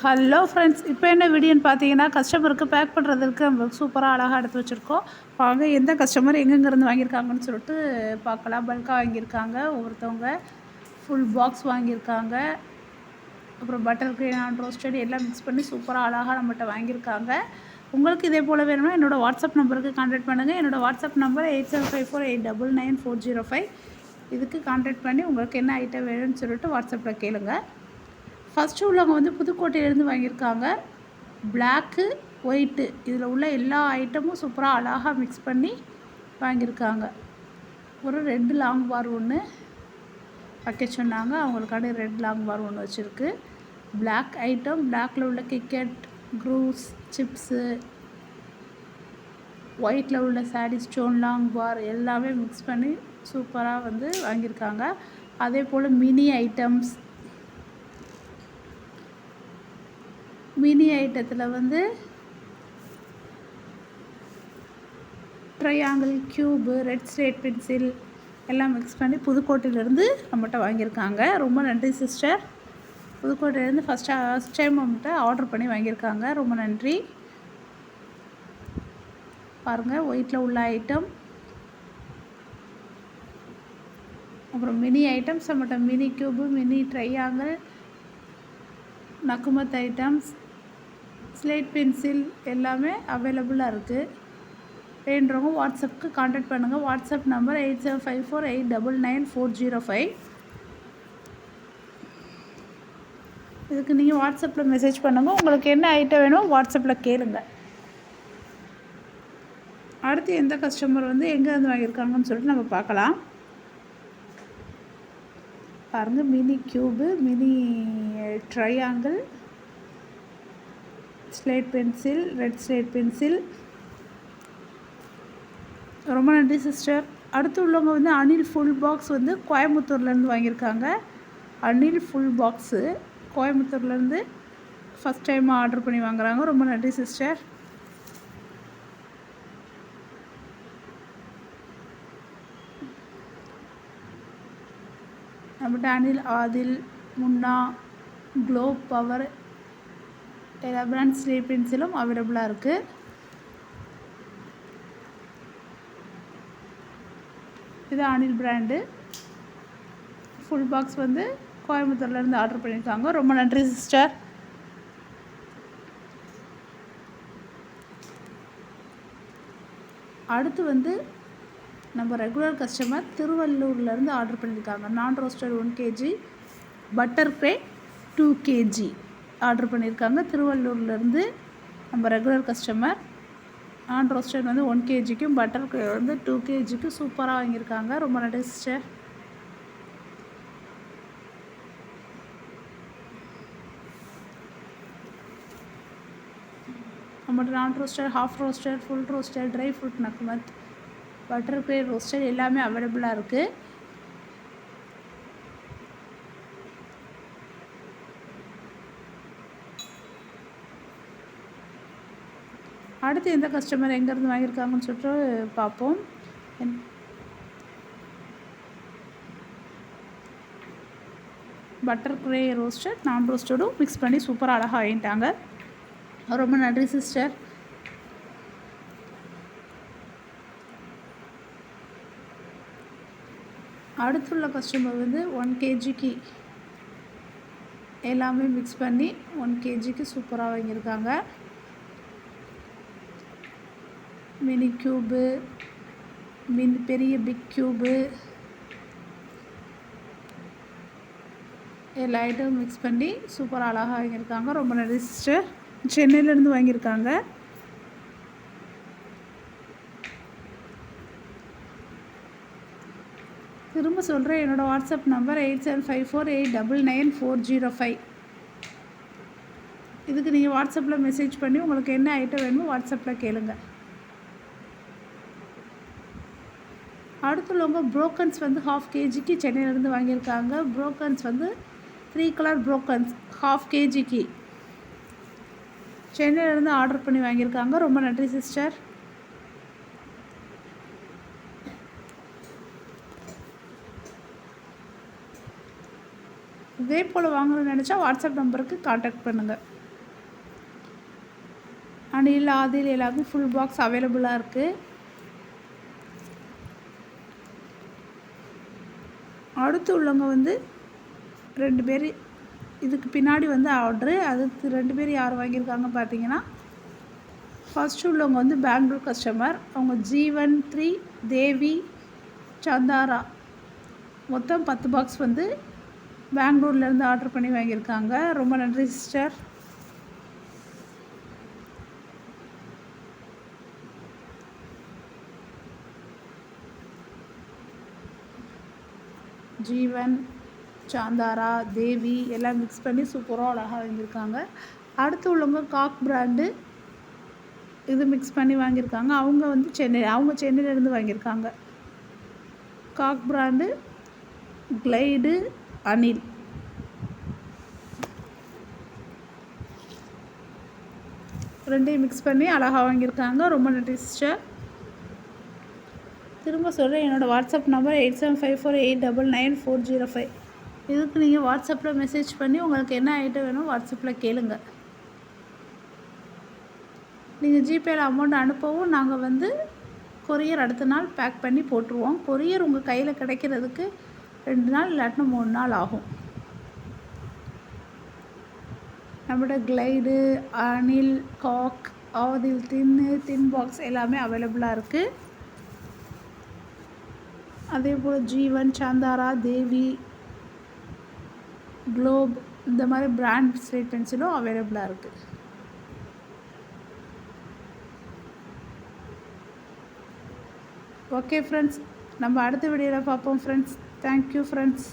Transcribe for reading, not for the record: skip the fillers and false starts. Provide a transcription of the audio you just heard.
Hello friends, இப்போ என்ன வீடியோன்னு பார்த்தீங்கன்னா, கஸ்டமருக்கு பேக் பண்ணுறதுக்கு நம்ம சூப்பராக அழகாக எடுத்து வச்சுருக்கோம். வாங்க எந்த கஸ்டமர் எங்கெங்கேருந்து வாங்கியிருக்காங்கன்னு சொல்லிட்டு பார்க்கலாம். பல்காக வாங்கியிருக்காங்க ஒவ்வொருத்தவங்க, ஃபுல் பாக்ஸ் வாங்கியிருக்காங்க. அப்புறம் பட்டர் க்ரீன் அண்ட் ரோஸ்டட் எல்லாம் மிக்ஸ் பண்ணி சூப்பராக அழகாக நம்மகிட்ட வாங்கியிருக்காங்க. உங்களுக்கு இதே போல் வேணும்னா என்னோடய வாட்ஸ்அப் நம்பருக்கு கான்டாக்ட் பண்ணுங்கள். என்னோடய வாட்ஸ்அப் நம்பர் 8754899405. இதுக்கு கான்டாக்ட் பண்ணி உங்களுக்கு என்ன ஐட்டம் வேணும்னு சொல்லிட்டு வாட்ஸ்அப்பில் கேளுங்க. ஃபஸ்ட்டு உள்ளவங்க வந்து புதுக்கோட்டையிலேருந்து வாங்கியிருக்காங்க. பிளாக்கு, ஒயிட்டு இதில் உள்ள எல்லா ஐட்டமும் சூப்பராக அழகாக மிக்ஸ் பண்ணி வாங்கியிருக்காங்க. ஒரு ரெட் லாங் பார் ஒன்று வைக்க சொன்னாங்க. அவங்களுக்கான ரெட் லாங் பார் ஒன்று வச்சுருக்கு. பிளாக் ஐட்டம், பிளாக்கில் உள்ள கிக்கெட், க்ரூஸ், சிப்ஸு, ஒயிட்டில் உள்ள சாரீ ஸ்டோன் லாங் பார் எல்லாமே மிக்ஸ் பண்ணி சூப்பராக வந்து வாங்கியிருக்காங்க. அதே போல் மினி ஐட்டத்தில் வந்து triangle, cube, red slate pencil எல்லாம் மிக்ஸ் பண்ணி புதுக்கோட்டையிலேருந்து நம்மகிட்ட வாங்கியிருக்காங்க. ரொம்ப நன்றி சிஸ்டர். புதுக்கோட்டையிலேருந்து ஃபஸ்ட் டைம் நம்மகிட்ட ஆர்டர் பண்ணி வாங்கியிருக்காங்க. ரொம்ப நன்றி. பாருங்கள், ஒயிட்டில் உள்ள ஐட்டம், அப்புறம் மினி ஐட்டம்ஸ் நம்மகிட்ட மினி க்யூபு, மினி ட்ரையாங்கிள், நக்குமத் ஐட்டம்ஸ், ஸ்லேட் பென்சில் எல்லாமே அவைலபிளாக இருக்குது. வேண்டுறவங்க வாட்ஸ்அப்புக்கு கான்டாக்ட் பண்ணுங்கள். WhatsApp number 8754899405. இதுக்கு நீங்கள் வாட்ஸ்அப்பில் மெசேஜ் பண்ணுங்கள். உங்களுக்கு என்ன ஐட்டம் வேணும் வாட்ஸ்அப்பில் கேளுங்க. அடுத்து எந்த கஸ்டமர் வந்து எங்கேருந்து வாங்கியிருக்காங்கன்னு சொல்லிட்டு நம்ம பார்க்கலாம். பாருங்கள், mini cube, mini triangle, slate pencil, red slate pencil. ரொம்ப நன்றி சிஸ்டர். அடுத்து உள்ளவங்க வந்து அனில் ஃபுல் பாக்ஸ் வந்து கோயம்புத்தூர்லேருந்து வாங்கியிருக்காங்க. அனில் ஃபுல் பாக்ஸு கோயம்புத்தூர்லேருந்து ஃபஸ்ட் டைம் ஆர்டர் பண்ணி வாங்குறாங்க. ரொம்ப நன்றி சிஸ்டர். நம்மகிட்ட அனில், ஆதில், முன்னா, க்ளோ பவர் எல்லா பிராண்ட் ஸ்லேட் பென்சிலும் அவைலபிளாக இருக்குது. இது அனில் பிராண்டு ஃபுல் பாக்ஸ் வந்து கோயம்புத்தூர்லேருந்து ஆர்டர் பண்ணியிருக்காங்க. ரொம்ப நன்றி சிஸ்டர். அடுத்து வந்து நம்ம ரெகுலர் கஸ்டமர் திருவள்ளூர்லேருந்து ஆர்டர் பண்ணியிருக்காங்க. நான் roasted 1 kg, butter crate 2 kg order பண்ணியிருக்காங்க. திருவள்ளூர்லேருந்து நம்ம ரெகுலர் கஸ்டமர் நான் ரோஸ்டட் வந்து 1 kgக்கும் பட்டர் க்ரேட் வந்து 2 kgக்கு சூப்பராக வாங்கியிருக்காங்க. ரொம்ப நன்றி சிஸ்டர். நம்மகிட்ட நான் roasted, half roasted, full roasted, dry fruit நக்குமத், பட்டர் க்ரேட் ரோஸ்டட் எல்லாமே அவைலபிளாக இருக்குது. அடுத்து எந்த கஸ்டமர் எங்கேருந்து வாங்கியிருக்காங்கன்னு சொல்லிட்டு பார்ப்போம். பட்டர் க்ரே ரோஸ்டட், நான் ரோஸ்டடும் மிக்ஸ் பண்ணி சூப்பராக அழகாக வாங்கிட்டாங்க. ரொம்ப நன்றி சிஸ்டர். அடுத்துள்ள கஸ்டமர் வந்து 1 kgக்கு எல்லாமே மிக்ஸ் பண்ணி 1 kgக்கு சூப்பராக வாங்கியிருக்காங்க. மினி க்யூபு, பெரிய பிக் க்யூபு எல்லா ஐட்டமும் மிக்ஸ் பண்ணி சூப்பராக அழகாக வாங்கியிருக்காங்க. ரொம்ப நன்றி சிஸ்டர். சென்னையிலேருந்து வாங்கியிருக்காங்க. திரும்ப சொல்கிறேன், என்னோடய வாட்ஸ்அப் நம்பர் 8754899405. இதுக்கு நீங்கள் வாட்ஸ்அப்பில் மெசேஜ் பண்ணி உங்களுக்கு என்ன ஐட்டம் வேணுமோ வாட்ஸ்அப்பில் கேளுங்க. அடுத்துள்ளவங்க ப்ரோக்கன்ஸ் வந்து 1/2 kgக்கு சென்னையிலேருந்து வாங்கியிருக்காங்க. ப்ரோக்கன்ஸ் வந்து 3 கலர் ப்ரோக்கன்ஸ் 1/2 kgக்கு சென்னையிலேருந்து ஆர்டர் பண்ணி வாங்கியிருக்காங்க. ரொம்ப நன்றி சிஸ்டர். இதே போல் வாங்கணும்னு நினச்சா வாட்ஸ்அப் நம்பருக்கு கான்டாக்ட் பண்ணுங்கள். அணில், ஆதில் எல்லாமே ஃபுல் பாக்ஸ் அவைலபிளாக இருக்குது. அடுத்து உள்ளவங்க வந்து 2 பேர் இதுக்கு பின்னாடி வந்து ஆர்டரு. அதுக்கு 2 பேர் யார் வாங்கியிருக்காங்க பார்த்தீங்கன்னா, ஃபஸ்ட்டு உள்ளவங்க வந்து பெங்களூர் கஸ்டமர். அவங்க ஜீவன் 3, தேவி, சந்தாரா மொத்தம் 10 பாக்ஸ் வந்து பெங்களூர்லேருந்து ஆர்டர் பண்ணி வாங்கியிருக்காங்க. ரொம்ப நன்றி சிஸ்டர். ஜீவன், சாந்தாரா, தேவி எல்லாம் மிக்ஸ் பண்ணி சூப்பராக அழகாக வாங்கியிருக்காங்க. அடுத்து உள்ளவங்க காக் பிராண்டு இது மிக்ஸ் பண்ணி வாங்கியிருக்காங்க. அவங்க வந்து சென்னையிலேருந்து வாங்கியிருக்காங்க. காக் பிராண்டு, கிளைடு, அணில் ரெண்டையும் மிக்ஸ் பண்ணி அழகாக வாங்கியிருக்காங்க. ரொம்ப நன்றி சிஸ்டர். திரும்ப சொல்கிறேன், என்னோடய வாட்ஸ்அப் நம்பர் 8754899405. இதுக்கு நீங்கள் வாட்ஸ்அப்பில் மெசேஜ் பண்ணி உங்களுக்கு என்ன ஐட்டம் வேணும் வாட்ஸ்அப்பில் கேளுங்க. நீங்கள் ஜிபேயில் அமௌண்ட் அனுப்பவும் நாங்கள் வந்து கொரியர் அடுத்த நாள் பேக் பண்ணி போட்டுருவோம். கொரியர் உங்கள் கையில் கிடைக்கிறதுக்கு 2 நாள் இல்லாட்டினா 3 நாள் ஆகும். நம்மளோட கிளைடு, அணில், காக், ஆதில், தின் பாக்ஸ் எல்லாமே அவைலபிளாக இருக்குது. அதே போல் ஜீவன், சாந்தாரா, தேவி, குளோப் இந்த மாதிரி பிராண்ட் ஸ்லேட் பென்சிலும் அவைலபிளாக இருக்குது. ஓகே ஃப்ரெண்ட்ஸ், நம்ம அடுத்த வீடியோவில் பார்ப்போம் ஃப்ரெண்ட்ஸ். Thank you friends.